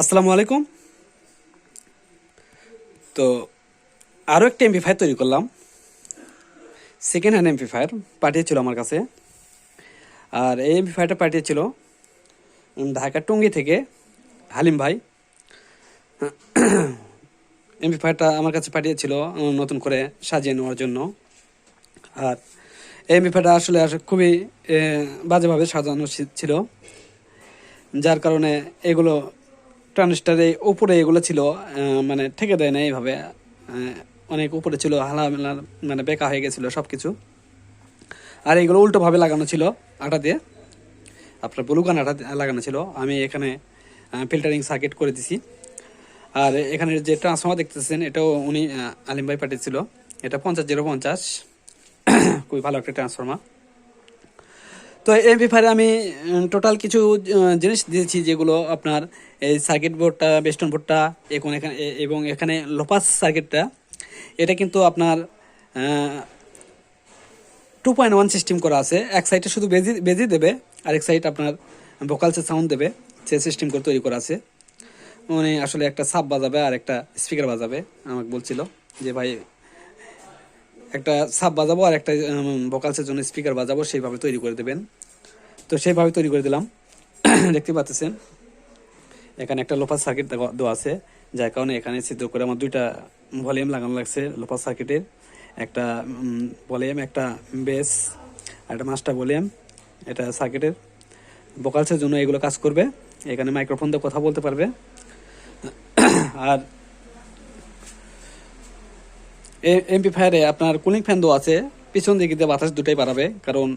আসসালামু আলাইকুম। তো আরও একটা এমপ্লিফায়ার তৈরি করলাম, সেকেন্ড হ্যান্ড এমপ্লিফায়ার পাঠিয়েছিল আমার কাছে। আর এই এমপ্লিফায়ারটা পাঠিয়েছিল ঢাকা টঙ্গী থেকে হালিম ভাই। এমপ্লিফায়ারটা আমার কাছে পাঠিয়েছিল নতুন করে সাজিয়ে নেওয়ার জন্য। আর এই এমপ্লিফায়ারটা আসলে খুবই বাজেভাবে সাজানো ছিল, যার কারণে এগুলো ট্রানজিস্টারে উপরে এগুলো ছিল, মানে ঠেকে দেয় না এইভাবে, অনেক উপরে ছিল, হালামেলা মানে বেঁকা হয়ে গেছিলো সব কিছু। আর এইগুলো উল্টোভাবে লাগানো ছিল আটা দিয়ে, আপনার ব্লুগান আটা লাগানো ছিল। আমি এখানে ফিল্টারিং সার্কিট করে দিছি। আর এখানে যে ট্রান্সফর্মার দেখতেছেন এটাও উনি আলিম ভাই পাঠিয়েছিল, এটা 50-050, খুবই ভালো একটা ট্রান্সফর্মার। তো এমপ্লিফায়ারে আমি টোটাল কিছু জিনিস দিয়েছি, যেগুলো আপনার এই সার্কিট বোর্ডটা, বেস্টন বোর্ডটা এবং এখানে লোপাস সার্কিটটা, এটা কিন্তু আপনার 2.1 সিস্টেম করা আছে। এক সাইডে শুধু বেজি দেবে, আরেক সাইড আপনার ভোকালসে সাউন্ড দেবে, সে সিস্টেম করে তৈরি করা আছে। উনি আসলে একটা সাব বাজাবে আর একটা স্পিকার বাজাবে, আমাকে বলছিল যে ভাই একটা সাব বাজাবো আর একটা ভোকালসের জন্য স্পিকার বাজাবো, সেইভাবে তৈরি করে দেবেন। তো সেইভাবে তৈরি করে দিলাম। দেখতে পাচ্ছেন এখানে একটা লোপাস সার্কিট দেওয়া আছে, যার কারণে এখানে ছিদ্র করে আমার দুইটা ভলিউম লাগানো লাগছে লোপাস সার্কিটের, একটা ভলিউম, একটা বেস, আর একটা মাস্টার ভলিউম। এটা সার্কিটের ভোকালসের জন্য এগুলো কাজ করবে। এখানে মাইক্রোফোন দিয়ে কথা বলতে পারবে। আর এমপ্লিফায়ারে আপনার কুলিং ফ্যান দেওয়া আছে, পিছন দিকে দিয়ে বাতাস দুটাই বাড়াবে, কারণ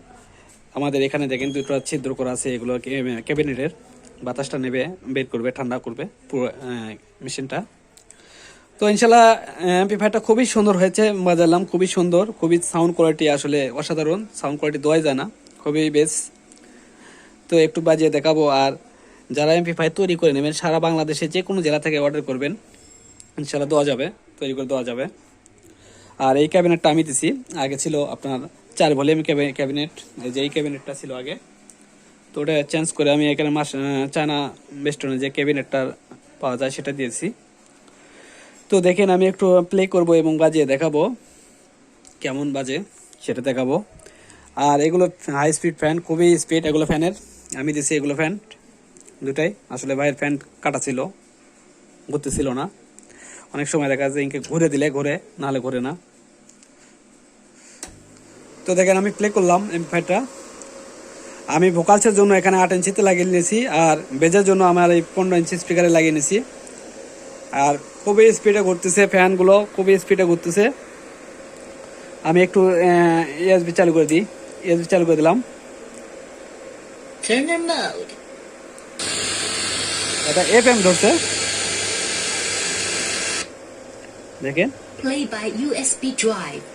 আমাদের এখানে দেখেন দুটো ছিদ্র করা আছে, এগুলো ক্যাবিনেটের বাতাসটা নেবে, বের করবে, ঠান্ডা করবে পুরো মেশিনটা। তো ইনশাল্লাহ এমপ্লিফায়ারটা খুবই সুন্দর হয়েছে, বাজালাম, খুবই সুন্দর, খুবই সাউন্ড কোয়ালিটি আসলে অসাধারণ, সাউন্ড কোয়ালিটি দেওয়াই যায় না, খুবই বেশ। তো একটু বাজিয়ে দেখাবো। আর যারা এমপ্লিফায়ার তৈরি করে নেবেন সারা বাংলাদেশে যে কোনো জেলা থেকে অর্ডার করবেন, ইনশাল্লাহ দেওয়া যাবে, তৈরি করে দেওয়া যাবে। আর এই ক্যাবিনেটটা আমি দিছি, আগে ছিল আপনার 4 ভলিউম ক্যাবিনেট, এই ক্যাবিনেটটা ছিল আগে, তো ওটা চেঞ্জ করে আমি এখানে চায়না বেস্টনে যে ক্যাবিনেটটা পাওয়া যায় সেটা দিয়েছি। তো দেখেন আমি একটু প্লে করব এবং বাজিয়ে দেখাবো কেমন বাজে, সেটা দেখাবো। আর এগুলো হাই স্পিড ফ্যান, খুবই স্পিড এগুলো ফ্যানের, আমি দিছি এগুলো ফ্যান দুটাই। আসলে ভাইয়ের ফ্যান কাটা ছিল, ঘুরতেছিল না, অনেক সময় দেখা যায় ইনকে ঘুরে দিলে ঘুরে, নাহলে ঘুরে না। তো দেখেন আমি প্লে করলাম এমপ্লিফায়ারটা। আমি ভোকালসের জন্য এখানে 8 ইঞ্চিতে লাগিয়ে নিয়েছি, আর বেজের জন্য আমার এই 15 ইঞ্চি স্পিকারে লাগিয়ে নিয়েছি। আর খুবই স্পিডে ঘুরতেছে ফ্যানগুলো, খুবই স্পিডে ঘুরতেছে। আমি একটু ইএসবি চালু করে দিই, ইএসবি চালু করে দিলাম। এটা এফএম ধরছে, দেখেন। Play by USB drive.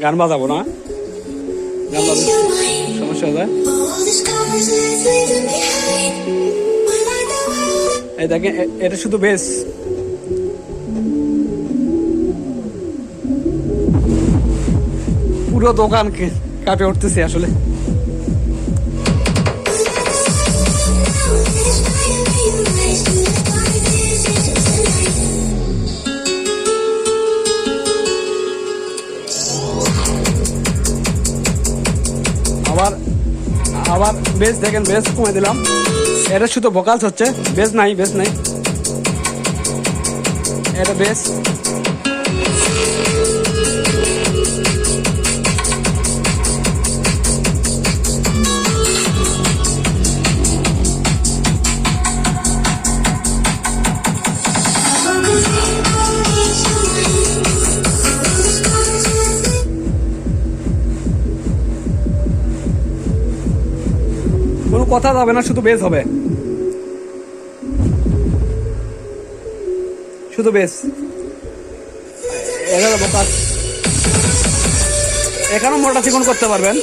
গান বাজাবো না, গান বাজাবো সমস্যা হয়ে যায়। এই দেখেন এটা শুধু বেস, পুরো দোকান কাঁপে উঠতেছে আসলে। আবার বেস দেখেন, বেস কমে দিলাম, এটা শুধু ভোকালস হচ্ছে, বেস নাই, বেস নাই, এটা বেস। কোনো কথা যাবে না, শুধু বেস হবে, শুধু বেস। এখানেও মোটা চিকন করতে পারবেন।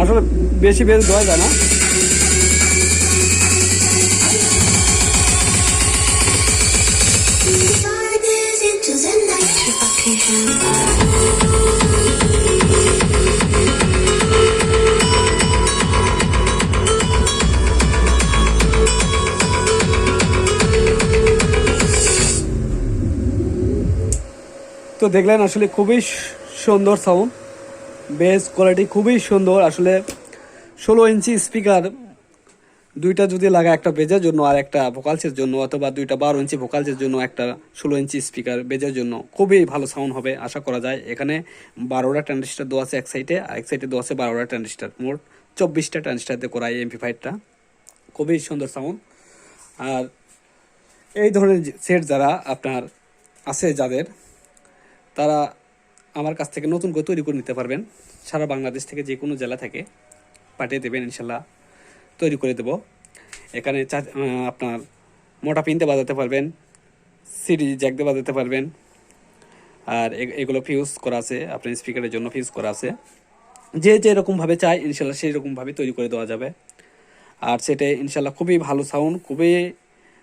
আসলে বেশি বেস দেওয়া যায় না। Darkness into the night vacation. তো দেখলেন আসলে খুবই সুন্দর সাউন্ড, বেস কোয়ালিটি খুবই সুন্দর। আসলে 16 ইঞ্চি স্পিকার দুইটা যদি লাগা, একটা বেজের জন্য আর একটা ভোকালসের জন্য, অথবা দুইটা 12 ইঞ্চি ভোকালসের জন্য, একটা 16 ইঞ্চি স্পিকার বেজের জন্য খুবই ভালো সাউন্ড হবে আশা করা যায়। এখানে 12টা ট্রানজিস্টার দেওয়া আছে এক সাইডে, আর এক সাইডে দেওয়া আছে 12টা ট্রানজিস্টার, মোট 24টা ট্রানজিস্টার দিয়ে করা এই এমপ্লিফায়ারটা। খুবই সুন্দর সাউন্ড। আর এই ধরনের সেট যারা আপনার আছে যাদের, তারা আমার কাছ থেকে নতুন করে তৈরি করে নিতে পারবেন। সারা বাংলাদেশ থেকে যে কোনো জেলা থেকে পাঠিয়ে দেবেন, ইনশাল্লাহ তৈরি করে দেব। এখানে আপনার মোটা পিনতে বাজাতে পারবেন, সিডি জ্যাক দিয়ে বাজাতে পারবেন। আর এগুলো ফিউজ করা আছে, আপনার স্পিকারের জন্য ফিউজ করা আছে। যে যেরকমভাবে চাই ইনশাল্লাহ সেই রকমভাবে তৈরি করে দেওয়া যাবে। আর সেটা ইনশাল্লাহ খুবই ভালো সাউন্ড, খুবই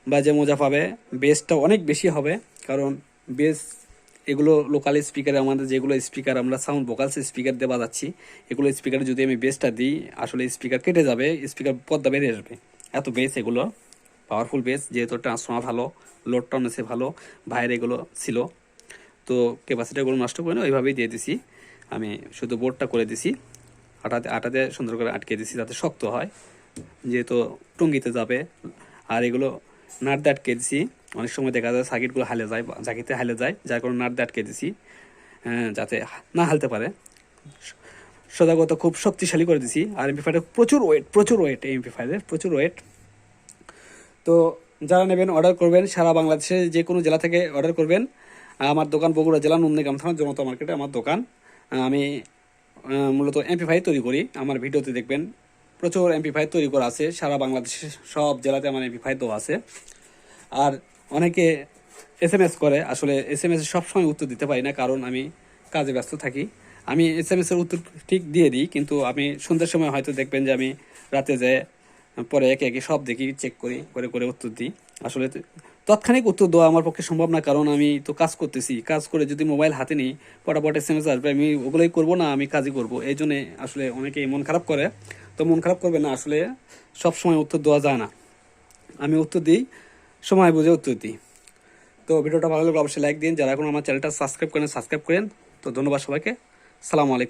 বাজে মজা পাবে। বেসটা অনেক বেশি হবে, কারণ বেস এগুলো লোকাল স্পিকারে আমাদের যেগুলো স্পিকার আমরা সাউন্ড ভোকালস স্পিকার দিয়ে বাজাচ্ছি, এগুলো স্পিকারে যদি আমি বেসটা দিই আসলে স্পিকার কেটে যাবে, স্পিকার পর্দা বেরিয়ে আসবে, এত বেস এগুলো পাওয়ারফুল বেস। যেহেতু ট্রান্সফর্মার ভালো, লোড টনেসে ভালো, বাইরে এগুলো ছিল, তো ক্যাপাসিটারগুলো নষ্ট করে না, ওইভাবেই দিয়ে দিছি। আমি শুধু বোর্ডটা করে দিছি, আটাতে সুন্দর করে আটকে দিছি যাতে শক্ত হয়, যেহেতু টুঙ্গিতে যাবে। আর এগুলো নাট দিয়ে আটকে দিছি। অনেক সময় দেখা যায় সার্কিটগুলো হালে যায়, জাকিতে হালে যায়, যার কারণে নাট দিয়ে আটকে দিছি যাতে না হালতে পারে। সদাগত খুব শক্তিশালী করে দিছি। আর এমপ্লিফায়ারের প্রচুর ওয়েট এই এমপ্লিফায়ারের প্রচুর ওয়েট। তো যারা নেবেন অর্ডার করবেন, সারা বাংলাদেশে যে কোনো জেলা থেকে অর্ডার করবেন। আমার দোকান বগুড়া জেলা নন্দীগ্রাম থানা জনতা মার্কেটে আমার দোকান। আমি মূলত এমপ্লিফায়ার তৈরি করি। আমার ভিডিওতে দেখবেন প্রচুর এমপ্লিফায়ার তৈরি করা আছে, সারা বাংলাদেশের সব জেলাতে আমার এমপ্লিফায়ার দেওয়া আছে। আর অনেকে SMS করে, আসলে SMS সবসময় উত্তর দিতে পারি না, কারণ আমি কাজে ব্যস্ত থাকি। আমি SMS এর উত্তর ঠিক দিয়ে দিই, কিন্তু আমি সন্ধ্যার সময় হয়তো দেখবেন যে আমি রাতে যেয়ে পরে একে একে সব দেখি, চেক করি, করে উত্তর দিই। আসলে তৎক্ষণিক উত্তর দেওয়া আমার পক্ষে সম্ভব না, কারণ আমি তো কাজ করতেছি। কাজ করে যদি মোবাইল হাতে নিই, পটাপট SMS আসবে, আমি ওগুলোই করবো না, আমি কাজই করবো। এই জন্যে আসলে অনেকেই মন খারাপ করে। তো মন খারাপ করবে না, আসলে সব সময় উত্তর দেওয়া যায় না। আমি উত্তর দিই, সময় বুঝে উত্তর দিই। তো ভিডিওটা ভালো লাগলে অবশ্যই লাইক দিন। যারা এখন আমার চ্যানেলটা সাবস্ক্রাইব করেন, সাবস্ক্রাইব করেন। তো ধন্যবাদ সবাইকে। সালামু আলাইকুম।